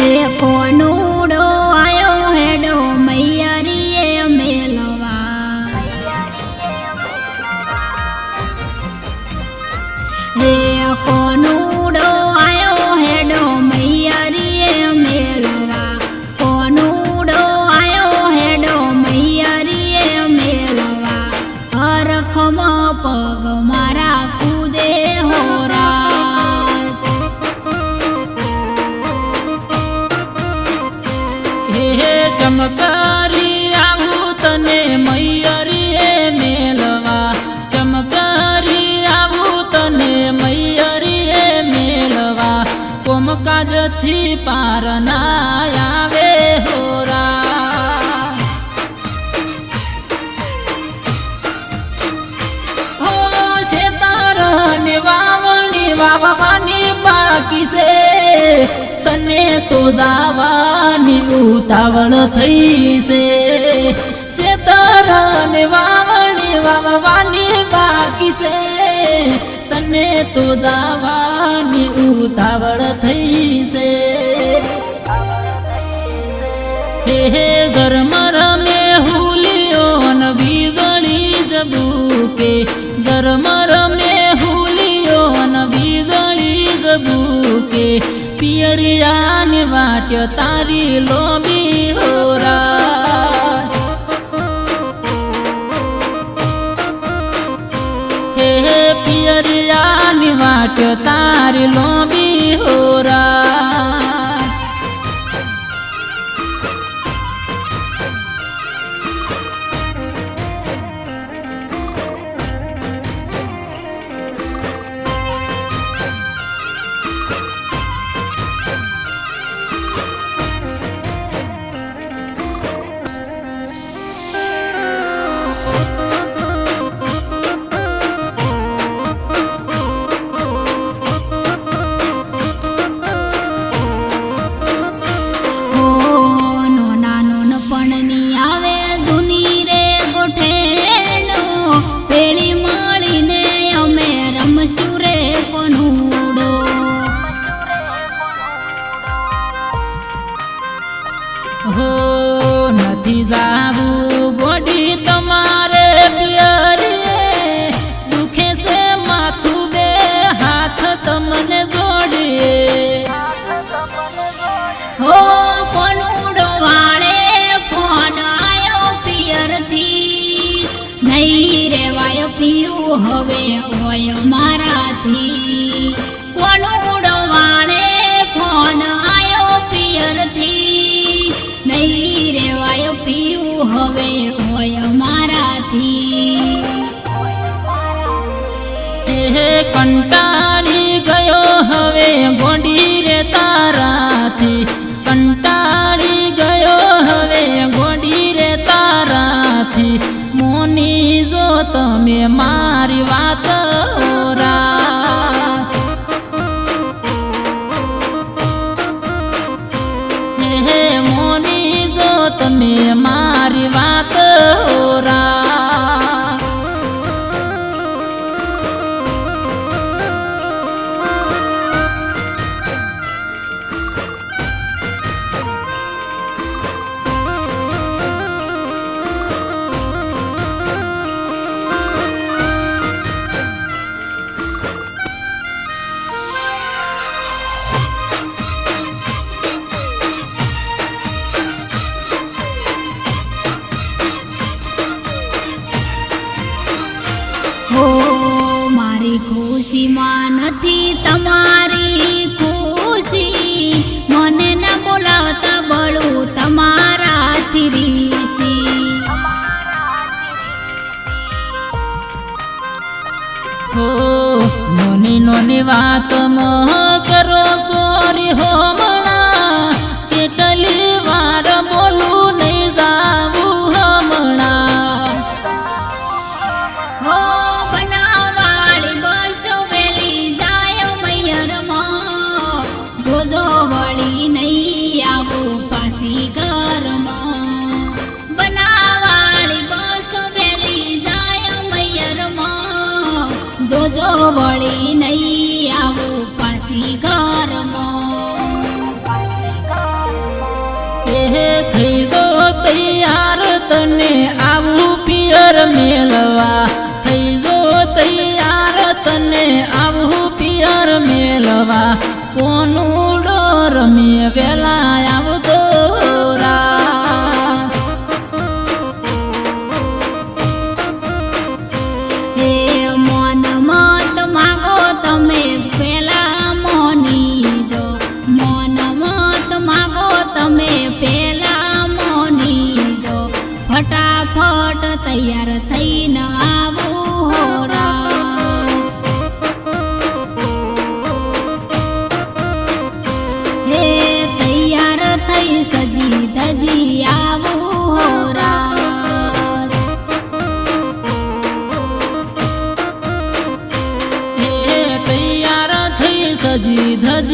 એ કોનુડો આયો હેડો મૈયરીએ મેલવા હે કોનુડો આયો હેડો મૈયરીએ મેલવા કોનુડો આયો હેડો મૈયરીએ મેલવા હરખમાં પગ મારા કૂદે હોરા હે ચમકારી આવું તને મૈયરીએ મેલવા ચમકારી આવું તને મૈયરીએ મેલવા કોમકાજથી પાર ના આવે હોરા હો શેતારને વાવણી વાવવાની બાકી છે તને તો જાવાની ઉતાવળ થઈ છે શેતારને વાવણી વાવવાની બાકી છે તને તો જાવાની ઉતાવળ થઈ છે હે ઝરમર મે હુલિયો ન વીજળી જબૂકે ઝરમર મે હુલિયો ન વીજળી જબૂકે પિયરિયાની વાટ્ય તારી લોબી હોરા હે પિયરિયાની વાટ્ય તારી લોબી હોરા હો નથી જાવું ગોડી તમારે પિયરીએ દુખે છે માથું બે હાથ તમને જોડીએ હો કોનુડો વાળે ફોન આયો પિયરથી નહીં રેવાય પીયું હવે હોય મારાથી કોનુડો વાળે ફોન આયો પિયરથી નહીં રેવાય પીયું હવે હોય મારાથી હે કંટાળી ગયો હવે ગોડી રે તારાથી કંટાળી ગયો હવે ગોડી રે તારાથી મોની જો તમે મારી વાત હોરા હે મોની જો તમે મારી વાત હોરા હો મારી ખુશીમાં નથી તમારી ખુશી મને ના બોલાવતા બળું તમારાથી રીસી હો નોની નોની વાતમાં કરો સોરી હો મણા કેટલી વાર બોલું નહીં જાવું હમણાં હો બનાવાળી બસો વેલી જાય મૈયરમાં જોજો વળી નહીં આવું પાછી ઘરમાં બનાવાળી બસો વેલી જાય મૈયરમાં જોજો વળી નહીં આવું પાછી ઘરમાં મેલવા થઈ જો તૈયાર તને આવું પિયર મેલવા કોનું ડોર મે વેલા આવતો રા હે મન મત માગો તમે પેલા મોની જો મન મત માગો તમે પેલા મોની જો ફટાફટ તૈયાર થઈને આવું હોરા હે તૈયાર થઈ સજી ધજી આવું હોરા એ તૈયાર થઈ સજી ધજી